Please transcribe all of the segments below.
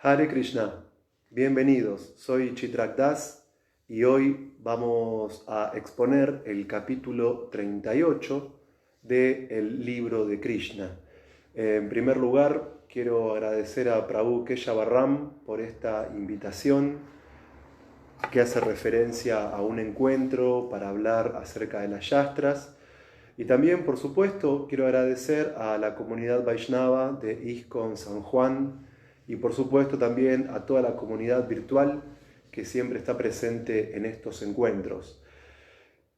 Hare Krishna, bienvenidos, soy Chitrak Das y hoy vamos a exponer el capítulo 38 del libro de Krishna. En primer lugar, quiero agradecer a Prabhu Keshavarram por esta invitación que hace referencia a un encuentro para hablar acerca de las Shastras. Y también, por supuesto, quiero agradecer a la comunidad Vaishnava de ISKCON San Juan y, por supuesto, también a toda la comunidad virtual que siempre está presente en estos encuentros.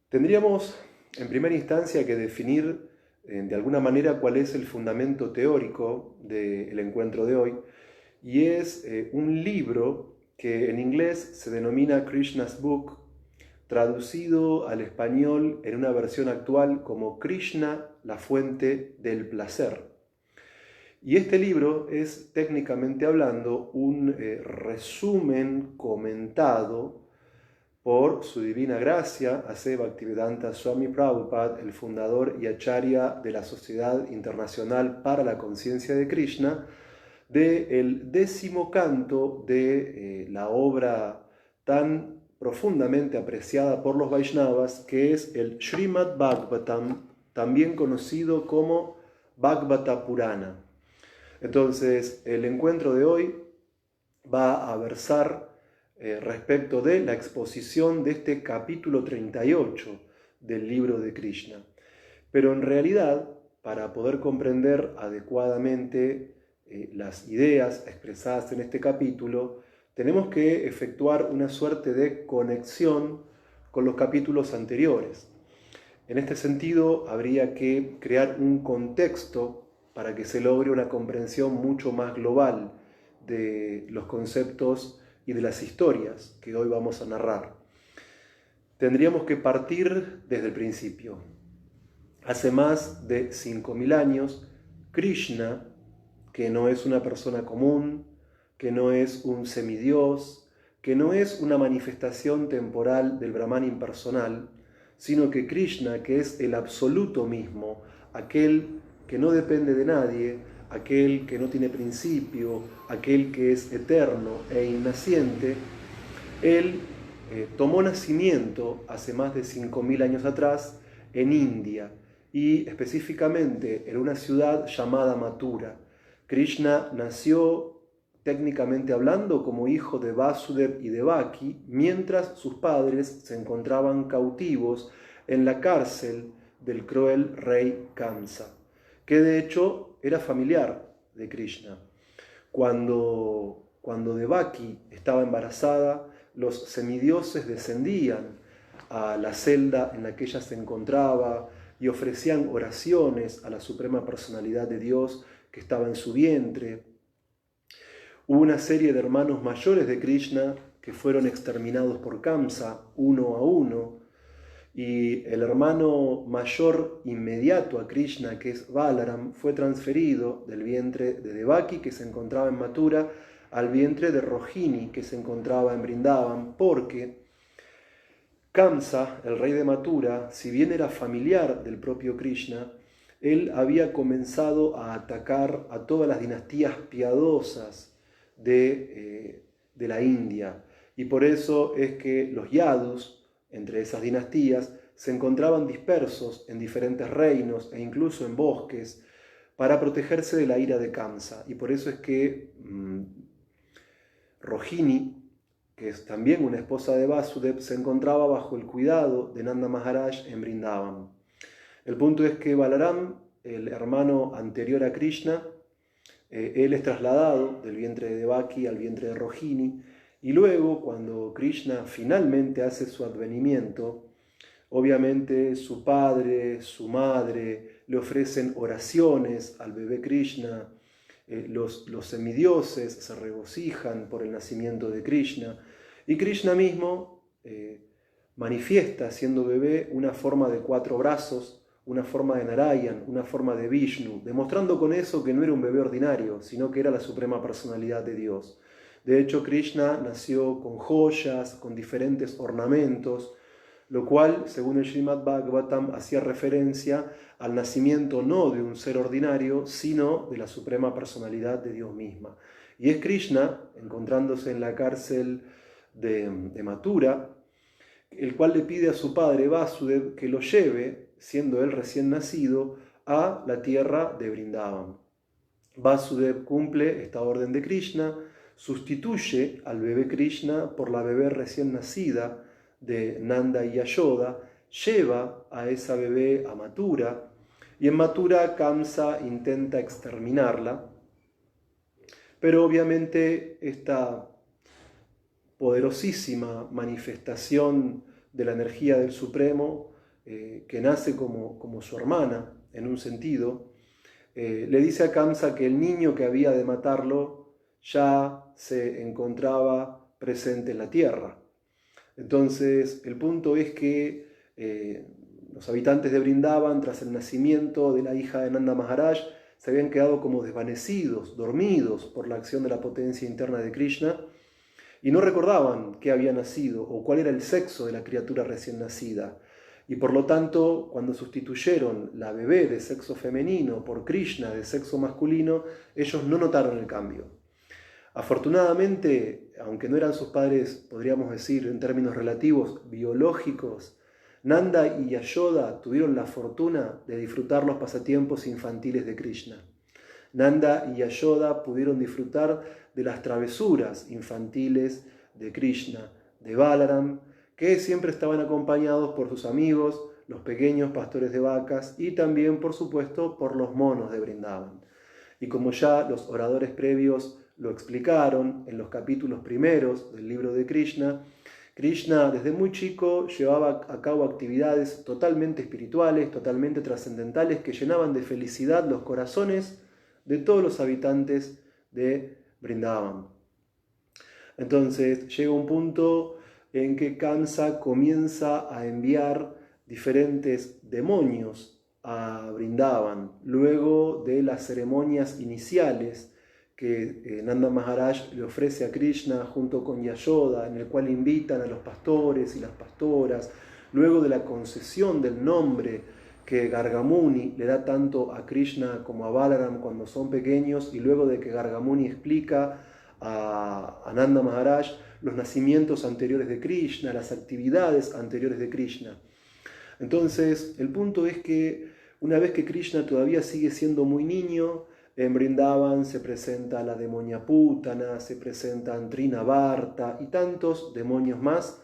Tendríamos, en primera instancia, que definir de alguna manera cuál es el fundamento teórico del encuentro de hoy, y es un libro que en inglés se denomina Krishna's Book, traducido al español en una versión actual como Krishna, la fuente del placer. Y este libro es, técnicamente hablando, un resumen comentado por su divina gracia, A.C. Bhaktivedanta Swami Prabhupada, el fundador y acharya de la Sociedad Internacional para la Conciencia de Krishna, del 10º canto de la obra tan profundamente apreciada por los Vaishnavas, que es el Srimad Bhagavatam, también conocido como Bhagavata Purana. Entonces, el encuentro de hoy va a versar respecto de la exposición de este capítulo 38 del libro de Krishna. Pero en realidad, para poder comprender adecuadamente las ideas expresadas en este capítulo, tenemos que efectuar una suerte de conexión con los capítulos anteriores. En este sentido, habría que crear un contexto para que se logre una comprensión mucho más global de los conceptos y de las historias que hoy vamos a narrar. Tendríamos que partir desde el principio. Hace más de 5.000 años, Krishna, que no es una persona común, que no es un semidios, que no es una manifestación temporal del Brahman impersonal, sino que Krishna, que es el absoluto mismo, aquel que no depende de nadie, aquel que no tiene principio, aquel que es eterno e innaciente, él tomó nacimiento hace más de 5.000 años atrás en India y específicamente en una ciudad llamada Mathura. Krishna nació, técnicamente hablando, como hijo de Vasudev y Devaki, mientras sus padres se encontraban cautivos en la cárcel del cruel rey Kamsa, que de hecho era familiar de Krishna. Cuando Devaki estaba embarazada, los semidioses descendían a la celda en la que ella se encontraba y ofrecían oraciones a la suprema personalidad de Dios que estaba en su vientre. Hubo una serie de hermanos mayores de Krishna que fueron exterminados por Kamsa uno a uno, y el hermano mayor inmediato a Krishna, que es Balaram, fue transferido del vientre de Devaki, que se encontraba en Mathura, al vientre de Rohini, que se encontraba en Vrindavan, porque Kamsa, el rey de Mathura, si bien era familiar del propio Krishna, él había comenzado a atacar a todas las dinastías piadosas de la India, y por eso es que los Yadus, entre esas dinastías, se encontraban dispersos en diferentes reinos e incluso en bosques para protegerse de la ira de Kamsa. Y por eso es que Rohini, que es también una esposa de Vasudev, se encontraba bajo el cuidado de Nanda Maharaj en Vrindavan. El punto es que Balaram, el hermano anterior a Krishna, él es trasladado del vientre de Devaki al vientre de Rohini, y luego, cuando Krishna finalmente hace su advenimiento, obviamente su padre, su madre, le ofrecen oraciones al bebé Krishna, los semidioses se regocijan por el nacimiento de Krishna, y Krishna mismo manifiesta, siendo bebé, una forma de 4 brazos, una forma de Narayan, una forma de Vishnu, demostrando con eso que no era un bebé ordinario, sino que era la suprema personalidad de Dios. De hecho, Krishna nació con joyas, con diferentes ornamentos, lo cual, según el Srimad Bhagavatam, hacía referencia al nacimiento no de un ser ordinario, sino de la suprema personalidad de Dios misma. Y es Krishna, encontrándose en la cárcel de Mathura, el cual le pide a su padre Vasudev que lo lleve, siendo él recién nacido, a la tierra de Vrindavan. Vasudev cumple esta orden de Krishna, sustituye al bebé Krishna por la bebé recién nacida de Nanda y Yashoda, lleva a esa bebé a Mathura, y en Mathura Kamsa intenta exterminarla, pero obviamente esta poderosísima manifestación de la energía del Supremo, que nace como su hermana, en un sentido, le dice a Kamsa que el niño que había de matarlo ya se encontraba presente en la tierra. Entonces, el punto es que los habitantes de Vrindavan, tras el nacimiento de la hija de Nanda Maharaj, se habían quedado como desvanecidos, dormidos por la acción de la potencia interna de Krishna, y no recordaban qué había nacido o cuál era el sexo de la criatura recién nacida. Y por lo tanto, cuando sustituyeron la bebé de sexo femenino por Krishna de sexo masculino, ellos no notaron el cambio. Afortunadamente, aunque no eran sus padres, podríamos decir en términos relativos, biológicos, Nanda y Yashoda tuvieron la fortuna de disfrutar los pasatiempos infantiles de Krishna. Nanda y Yashoda pudieron disfrutar de las travesuras infantiles de Krishna, de Balaram, que siempre estaban acompañados por sus amigos, los pequeños pastores de vacas, y también, por supuesto, por los monos de Vrindavan. Y como ya los oradores previos lo explicaron en los capítulos primeros del libro de Krishna, Krishna desde muy chico llevaba a cabo actividades totalmente espirituales, totalmente trascendentales, que llenaban de felicidad los corazones de todos los habitantes de Vrindavan. Entonces llega un punto en que Kamsa comienza a enviar diferentes demonios a Vrindavan, luego de las ceremonias iniciales que Nanda Maharaj le ofrece a Krishna junto con Yashoda, en el cual invitan a los pastores y las pastoras, luego de la concesión del nombre que Gargamuni le da tanto a Krishna como a Balaram cuando son pequeños, y luego de que Gargamuni explica a Nanda Maharaj los nacimientos anteriores de Krishna, las actividades anteriores de Krishna. Entonces, el punto es que una vez que Krishna todavía sigue siendo muy niño, en Vrindavan se presenta la demonia Putana, se presentan Trinavarta y tantos demonios más,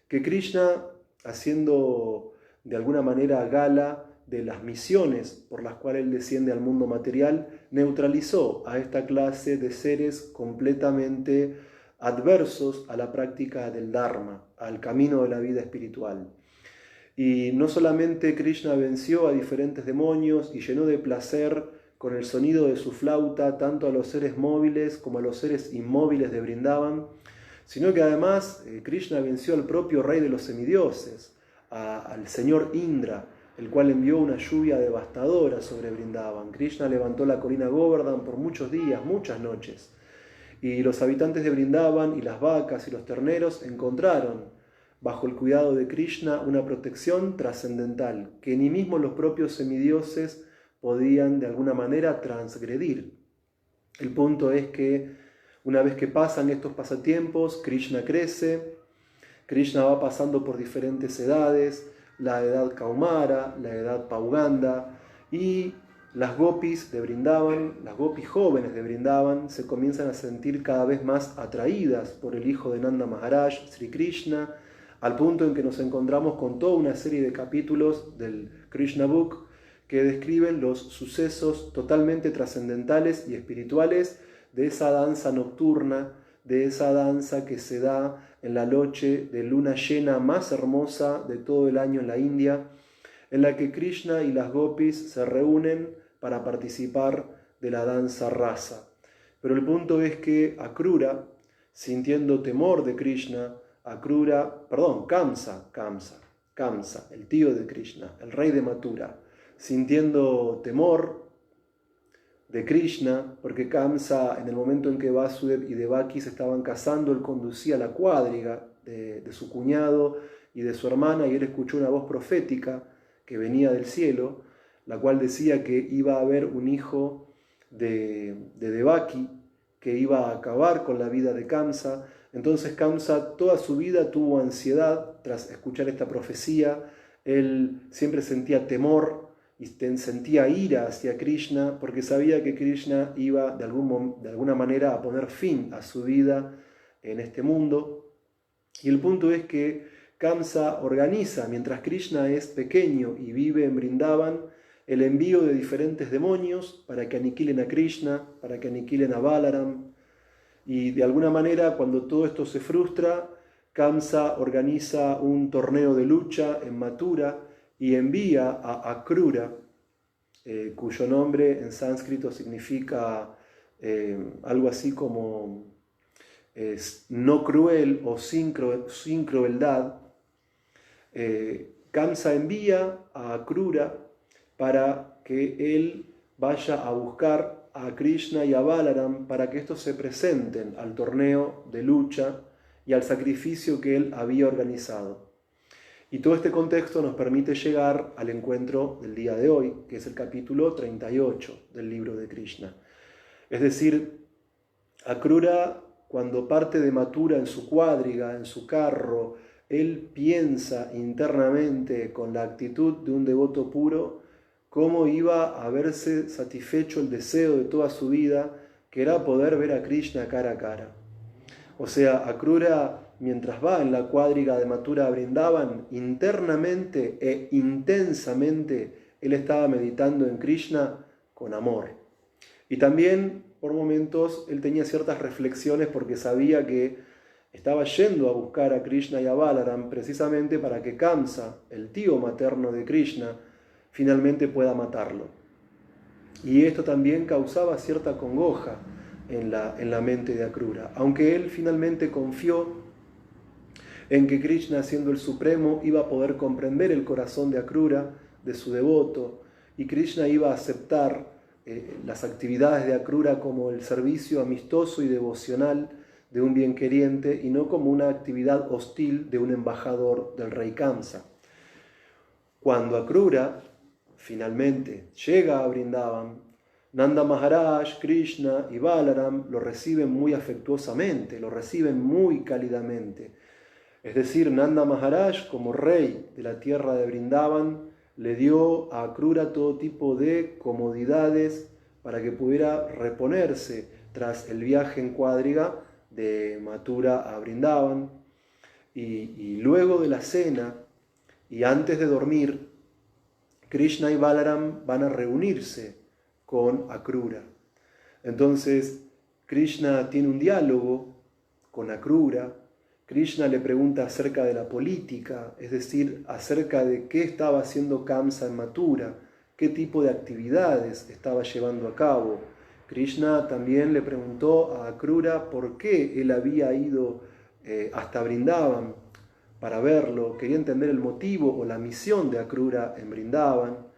que Krishna, haciendo de alguna manera gala de las misiones por las cuales él desciende al mundo material, neutralizó a esta clase de seres completamente adversos a la práctica del Dharma, al camino de la vida espiritual. Y no solamente Krishna venció a diferentes demonios y llenó de placer con el sonido de su flauta tanto a los seres móviles como a los seres inmóviles de Vrindavan, sino que además Krishna venció al propio rey de los semidioses, al señor Indra, el cual envió una lluvia devastadora sobre Vrindavan. Krishna levantó la colina Govardhan por muchos días, muchas noches, y los habitantes de Vrindavan y las vacas y los terneros encontraron bajo el cuidado de Krishna una protección trascendental que ni mismo los propios semidioses podían de alguna manera transgredir. El punto es que una vez que pasan estos pasatiempos, Krishna crece, Krishna va pasando por diferentes edades, la edad Kaumara, la edad Pauganda, y las gopis de Vrindavan, las gopis jóvenes de Vrindavan, se comienzan a sentir cada vez más atraídas por el hijo de Nanda Maharaj, Sri Krishna, al punto en que nos encontramos con toda una serie de capítulos del Krishna Book que describen los sucesos totalmente trascendentales y espirituales de esa danza nocturna, de esa danza que se da en la noche de luna llena más hermosa de todo el año en la India, en la que Krishna y las gopis se reúnen para participar de la danza rasa. Pero el punto es que Akrura, sintiendo temor de Krishna, Kamsa, el tío de Krishna, el rey de Mathura, sintiendo temor de Krishna, porque Kamsa, en el momento en que Vasudev y Devaki se estaban casando, él conducía la cuadriga de su cuñado, y de su hermana, y él escuchó una voz profética que venía del cielo, la cual decía que iba a haber un hijo de Devaki, que iba a acabar con la vida de Kamsa. Entonces Kamsa toda su vida tuvo ansiedad tras escuchar esta profecía. Él siempre sentía temor y sentía ira hacia Krishna porque sabía que Krishna iba de alguna manera a poner fin a su vida en este mundo. Y el punto es que Kamsa organiza, mientras Krishna es pequeño y vive en Vrindavan, el envío de diferentes demonios para que aniquilen a Krishna, para que aniquilen a Balaram. Y de alguna manera, cuando todo esto se frustra, Kamsa organiza un torneo de lucha en Mathura y envía a Akrura, cuyo nombre en sánscrito significa algo así como no cruel o sin crueldad. Kamsa envía a Akrura para que él vaya a buscar a Krishna y a Balaram para que estos se presenten al torneo de lucha y al sacrificio que él había organizado. Y todo este contexto nos permite llegar al encuentro del día de hoy, que es el capítulo 38 del libro de Krishna. Es decir, Akrura, cuando parte de Mathura en su cuadriga, en su carro, él piensa internamente con la actitud de un devoto puro cómo iba a verse satisfecho el deseo de toda su vida, que era poder ver a Krishna cara a cara. O sea, Akrura, mientras va en la cuadriga de Mathura a Vrindavan, internamente e intensamente, él estaba meditando en Krishna con amor. Y también, por momentos, él tenía ciertas reflexiones porque sabía que estaba yendo a buscar a Krishna y a Balaram precisamente para que Kamsa, el tío materno de Krishna, finalmente pueda matarlo. Y esto también causaba cierta congoja en la mente de Akrura, aunque él finalmente confió en que Krishna, siendo el Supremo, iba a poder comprender el corazón de Akrura, de su devoto, y Krishna iba a aceptar las actividades de Akrura como el servicio amistoso y devocional de un bienqueriente y no como una actividad hostil de un embajador del rey Kamsa. Cuando Akrura finalmente llega a Vrindavan, Nanda Maharaj, Krishna y Balaram lo reciben muy afectuosamente, lo reciben muy cálidamente. Es decir, Nanda Maharaj, como rey de la tierra de Vrindavan, le dio a Akrura todo tipo de comodidades para que pudiera reponerse tras el viaje en cuadriga de Mathura a Vrindavan. Y luego de la cena y antes de dormir, Krishna y Balaram van a reunirse con Akrura. Entonces, Krishna tiene un diálogo con Akrura. Krishna le pregunta acerca de la política, es decir, acerca de qué estaba haciendo Kamsa en Mathura, qué tipo de actividades estaba llevando a cabo. Krishna también le preguntó a Akrura por qué él había ido hasta Vrindavan para verlo, quería entender el motivo o la misión de Akrura en Vrindavan.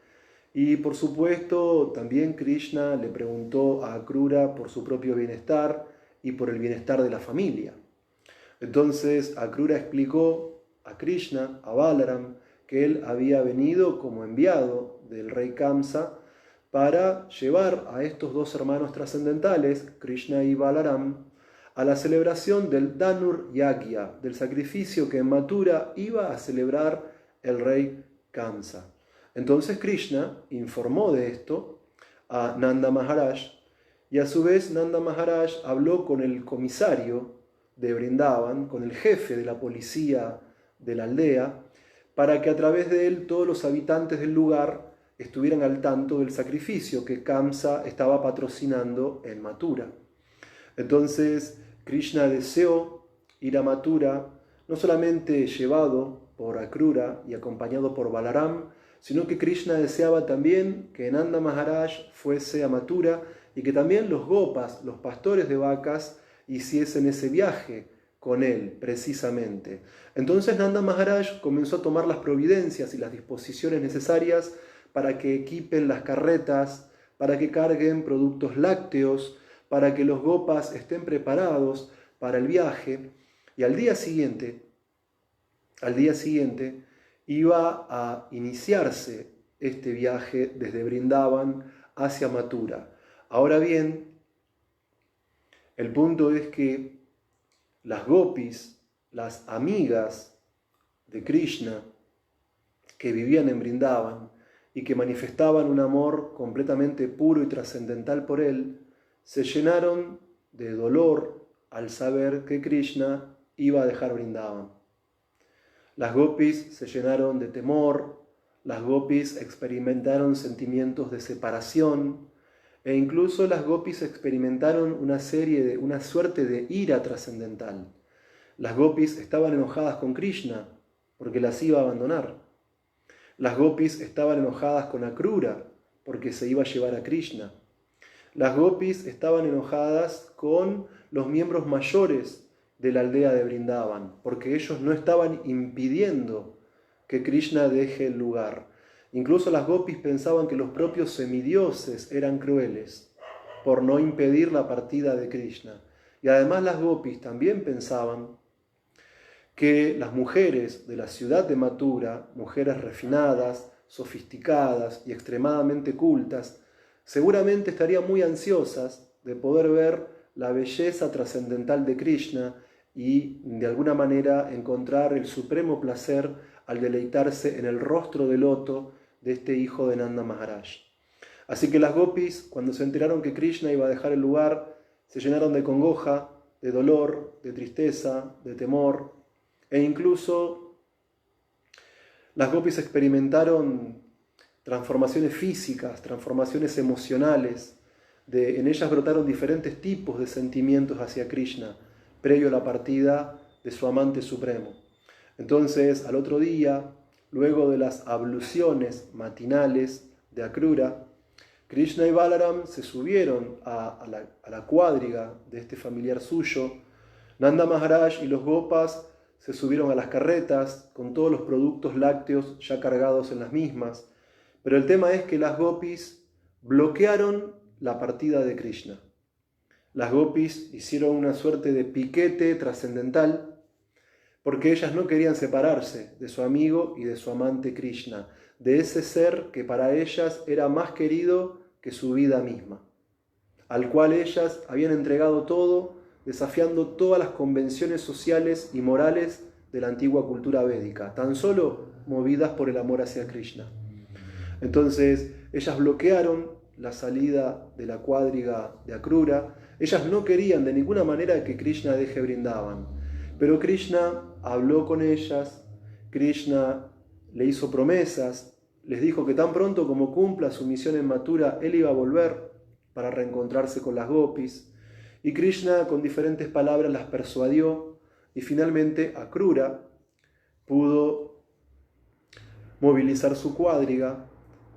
Y por supuesto también Krishna le preguntó a Akrura por su propio bienestar y por el bienestar de la familia. Entonces Akrura explicó a Krishna, a Balaram, que él había venido como enviado del rey Kamsa para llevar a estos dos hermanos trascendentales, Krishna y Balaram, a la celebración del Dhanur Yagya, del sacrificio que en Mathura iba a celebrar el rey Kamsa. Entonces Krishna informó de esto a Nanda Maharaj y a su vez Nanda Maharaj habló con el comisario de Vrindavan, con el jefe de la policía de la aldea, para que a través de él todos los habitantes del lugar estuvieran al tanto del sacrificio que Kamsa estaba patrocinando en Mathura. Entonces Krishna deseó ir a Mathura, no solamente llevado por Akrura y acompañado por Balaram, sino que Krishna deseaba también que Nanda Maharaj fuese a Mathura y que también los gopas, los pastores de vacas, hiciesen ese viaje con él precisamente. Entonces Nanda Maharaj comenzó a tomar las providencias y las disposiciones necesarias para que equipen las carretas, para que carguen productos lácteos, para que los gopas estén preparados para el viaje. Y al día siguiente, al día siguiente iba a iniciarse este viaje desde Vrindavan hacia Mathura. Ahora bien, el punto es que las gopis, las amigas de Krishna, que vivían en Vrindavan y que manifestaban un amor completamente puro y trascendental por él, se llenaron de dolor al saber que Krishna iba a dejar Vrindavan. Las gopis se llenaron de temor, las gopis experimentaron sentimientos de separación e incluso las gopis experimentaron una suerte de ira trascendental. Las gopis estaban enojadas con Krishna porque las iba a abandonar. Las gopis estaban enojadas con Akrura porque se iba a llevar a Krishna. Las gopis estaban enojadas con los miembros mayores de la aldea de Vrindavan, porque ellos no estaban impidiendo que Krishna deje el lugar. Incluso las gopis pensaban que los propios semidioses eran crueles por no impedir la partida de Krishna. Y además las gopis también pensaban que las mujeres de la ciudad de Mathura, mujeres refinadas, sofisticadas y extremadamente cultas, seguramente estarían muy ansiosas de poder ver la belleza trascendental de Krishna y de alguna manera encontrar el supremo placer al deleitarse en el rostro de loto de este hijo de Nanda Maharaj. Así que las gopis, cuando se enteraron que Krishna iba a dejar el lugar, se llenaron de congoja, de dolor, de tristeza, de temor, e incluso las gopis experimentaron transformaciones físicas, transformaciones emocionales. En ellas brotaron diferentes tipos de sentimientos hacia Krishna, previo a la partida de su amante supremo. Entonces, al otro día, luego de las abluciones matinales de Akrura, Krishna y Balaram se subieron a la cuadriga de este familiar suyo. Nanda Maharaj y los gopas se subieron a las carretas con todos los productos lácteos ya cargados en las mismas. Pero el tema es que las gopis bloquearon la partida de Krishna. Las gopis hicieron una suerte de piquete trascendental porque ellas no querían separarse de su amigo y de su amante Krishna, de ese ser que para ellas era más querido que su vida misma, al cual ellas habían entregado todo, desafiando todas las convenciones sociales y morales de la antigua cultura védica, tan solo movidas por el amor hacia Krishna. Entonces, ellas bloquearon la salida de la cuadriga de Akrura. Ellas no querían de ninguna manera que Krishna deje Vrindavan, pero Krishna habló con ellas, Krishna le hizo promesas, les dijo que tan pronto como cumpla su misión en Mathura, él iba a volver para reencontrarse con las gopis, y Krishna con diferentes palabras las persuadió, y finalmente Akrura pudo movilizar su cuadriga,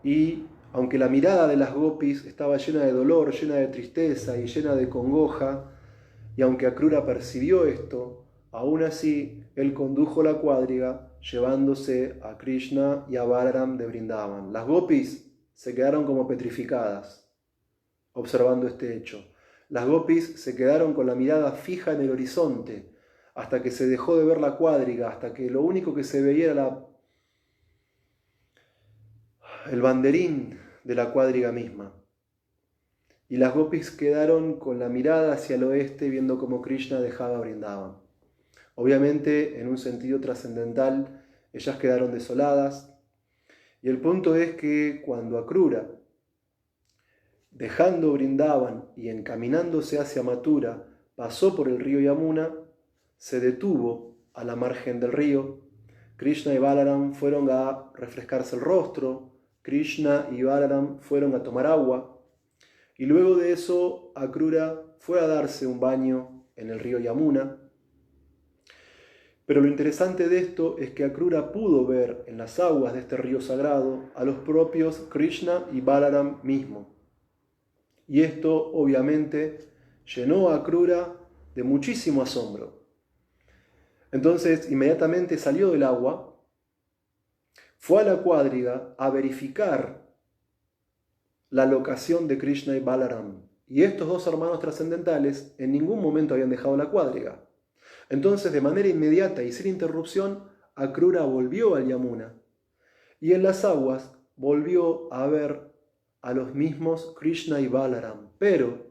y aunque la mirada de las gopis estaba llena de dolor, llena de tristeza y llena de congoja, y aunque Akrura percibió esto, aún así él condujo la cuadriga llevándose a Krishna y a Balaram de Vrindavan. Las gopis se quedaron como petrificadas observando este hecho. Las gopis se quedaron con la mirada fija en el horizonte hasta que se dejó de ver la cuadriga, hasta que lo único que se veía era el banderín de la cuadriga misma. Y las gopis quedaron con la mirada hacia el oeste viendo cómo Krishna dejaba Vrindavan. Obviamente, en un sentido trascendental, ellas quedaron desoladas. Y el punto es que cuando Akrura, dejando Vrindavan y encaminándose hacia Mathura, pasó por el río Yamuna, se detuvo a la margen del río. Krishna y Balaram fueron a refrescarse el rostro, Krishna y Balaram fueron a tomar agua, y luego de eso Akrura fue a darse un baño en el río Yamuna. Pero lo interesante de esto es que Akrura pudo ver en las aguas de este río sagrado a los propios Krishna y Balaram mismo. Y esto obviamente llenó a Akrura de muchísimo asombro. Entonces inmediatamente salió del agua, fue a la cuadriga a verificar la locación de Krishna y Balaram. Y estos dos hermanos trascendentales en ningún momento habían dejado la cuadriga. Entonces, de manera inmediata y sin interrupción, Akrura volvió al Yamuna y en las aguas volvió a ver a los mismos Krishna y Balaram, pero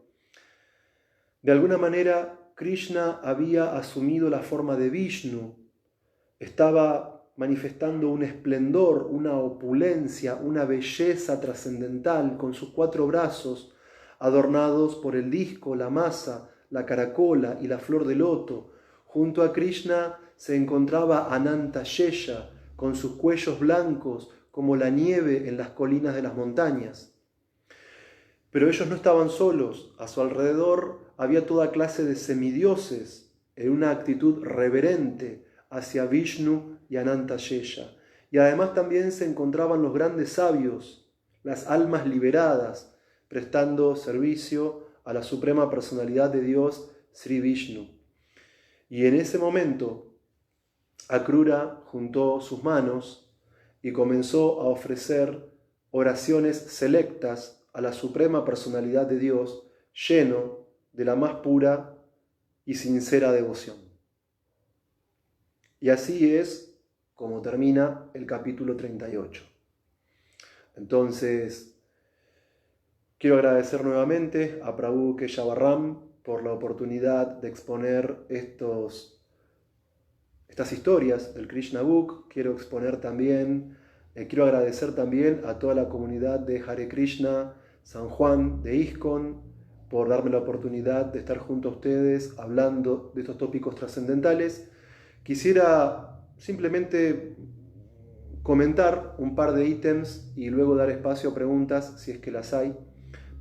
de alguna manera Krishna había asumido la forma de Vishnu, estaba manifestando un esplendor, una opulencia, una belleza trascendental con sus 4 brazos adornados por el disco, la masa, la caracola y la flor de loto. Junto a Krishna se encontraba Anantashesha con sus cuellos blancos como la nieve en las colinas de las montañas. Pero ellos no estaban solos, a su alrededor había toda clase de semidioses en una actitud reverente hacia Vishnu y Anantashesha. Y además también se encontraban los grandes sabios, las almas liberadas, prestando servicio a la suprema personalidad de Dios, Sri Vishnu. Y en ese momento, Akrura juntó sus manos y comenzó a ofrecer oraciones selectas a la suprema personalidad de Dios, lleno de la más pura y sincera devoción. Y así es como termina el capítulo 38. Entonces, quiero agradecer nuevamente a Prabhu Keshavarram por la oportunidad de exponer estas historias del Krishna Book. Quiero agradecer también a toda la comunidad de Hare Krishna San Juan de ISKCON por darme la oportunidad de estar junto a ustedes hablando de estos tópicos trascendentales. Quisiera simplemente comentar un par de ítems y luego dar espacio a preguntas, si es que las hay,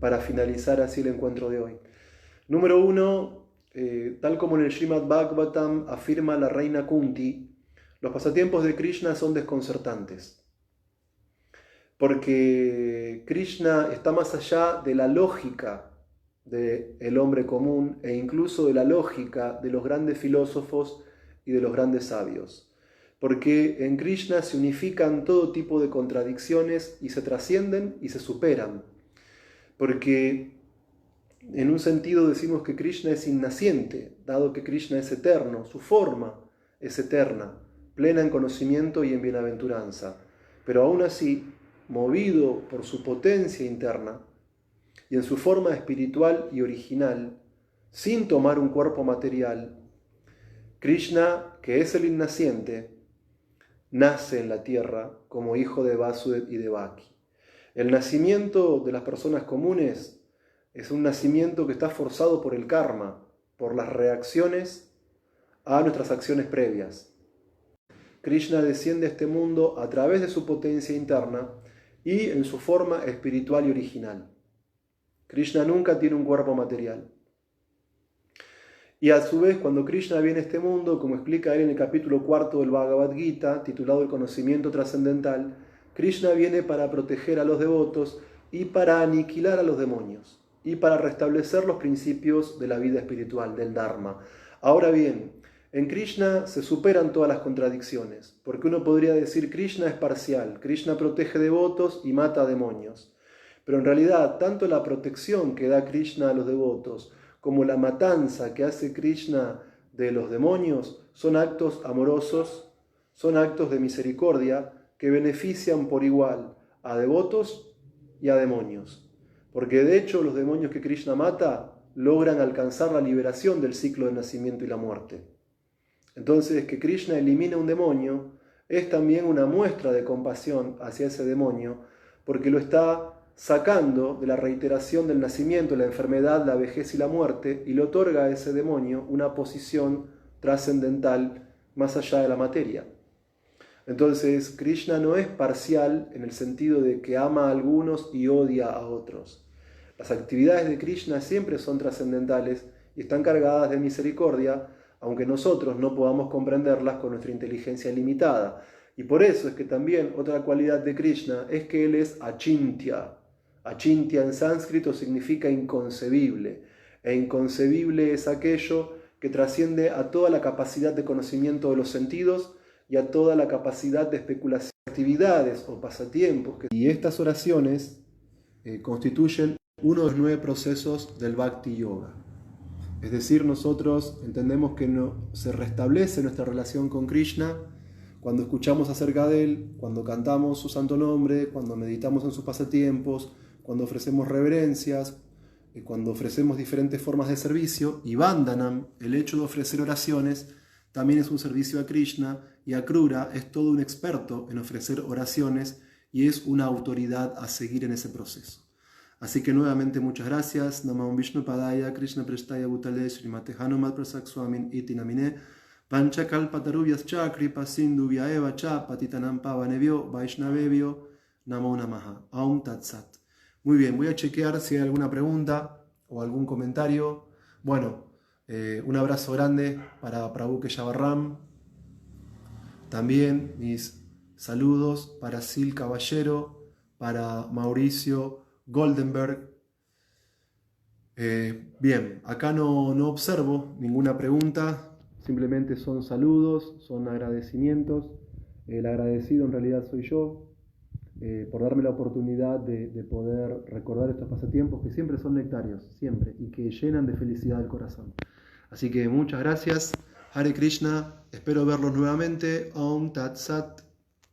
para finalizar así el encuentro de hoy. Número 1, tal como en el Srimad Bhagavatam afirma la reina Kunti, los pasatiempos de Krishna son desconcertantes. Porque Krishna está más allá de la lógica del hombre común e incluso de la lógica de los grandes filósofos y de los grandes sabios. Porque en Krishna se unifican todo tipo de contradicciones y se trascienden y se superan. Porque en un sentido decimos que Krishna es innaciente, dado que Krishna es eterno, su forma es eterna, plena en conocimiento y en bienaventuranza. Pero aún así, movido por su potencia interna y en su forma espiritual y original, sin tomar un cuerpo material, Krishna, que es el innaciente, nace en la tierra como hijo de Vasudev y Devaki. El nacimiento de las personas comunes es un nacimiento que está forzado por el karma, por las reacciones a nuestras acciones previas. Krishna desciende a este mundo a través de su potencia interna y en su forma espiritual y original. Krishna nunca tiene un cuerpo material. Y a su vez, cuando Krishna viene a este mundo, como explica él en el capítulo 4 del Bhagavad Gita, titulado El conocimiento trascendental, Krishna viene para proteger a los devotos y para aniquilar a los demonios, y para restablecer los principios de la vida espiritual, del Dharma. Ahora bien, en Krishna se superan todas las contradicciones, porque uno podría decir Krishna es parcial, Krishna protege devotos y mata a demonios. Pero en realidad, tanto la protección que da Krishna a los devotos, como la matanza que hace Krishna de los demonios, son actos amorosos, son actos de misericordia que benefician por igual a devotos y a demonios. Porque de hecho los demonios que Krishna mata logran alcanzar la liberación del ciclo de nacimiento y la muerte. Entonces, que Krishna elimine un demonio es también una muestra de compasión hacia ese demonio, porque lo está sacando de la reiteración del nacimiento, la enfermedad, la vejez y la muerte, y le otorga a ese demonio una posición trascendental más allá de la materia. Entonces, Krishna no es parcial en el sentido de que ama a algunos y odia a otros. Las actividades de Krishna siempre son trascendentales y están cargadas de misericordia, aunque nosotros no podamos comprenderlas con nuestra inteligencia limitada. Y por eso es que también otra cualidad de Krishna es que él es achintya. Achintya en sánscrito significa inconcebible, e inconcebible es aquello que trasciende a toda la capacidad de conocimiento de los sentidos y a toda la capacidad de especulación, actividades o pasatiempos. Y estas oraciones constituyen uno de los 9 procesos del Bhakti Yoga. Es decir, nosotros entendemos que se restablece nuestra relación con Krishna cuando escuchamos acerca de Él, cuando cantamos su santo nombre, cuando meditamos en sus pasatiempos, cuando ofrecemos reverencias, cuando ofrecemos diferentes formas de servicio. Y Vandanam, el hecho de ofrecer oraciones, también es un servicio a Krishna, y Akrura es todo un experto en ofrecer oraciones y es una autoridad a seguir en ese proceso. Así que nuevamente muchas gracias. Namah Vishnu Padaya, Krishna Prestaya Bhutale, Srimate Hanumat Prasak Swamin Iti Namine, Panchakalpataruvyas Chakripa Sindhu Vyaeva Cha Patitanam Pavanebhyo Vaishnavebhyo Namo Namaha. Aum Tat Sat. Muy bien, voy a chequear si hay alguna pregunta o algún comentario. Bueno, un abrazo grande para Prabhu Keshavarram. También mis saludos para Sil Caballero, para Mauricio Goldenberg. Bien, acá no observo ninguna pregunta, simplemente son saludos, son agradecimientos. El agradecido en realidad soy yo, por darme la oportunidad de poder recordar estos pasatiempos que siempre son nectarios, siempre, y que llenan de felicidad el corazón. Así que muchas gracias. Hare Krishna, espero verlos nuevamente. Om Tat Sat.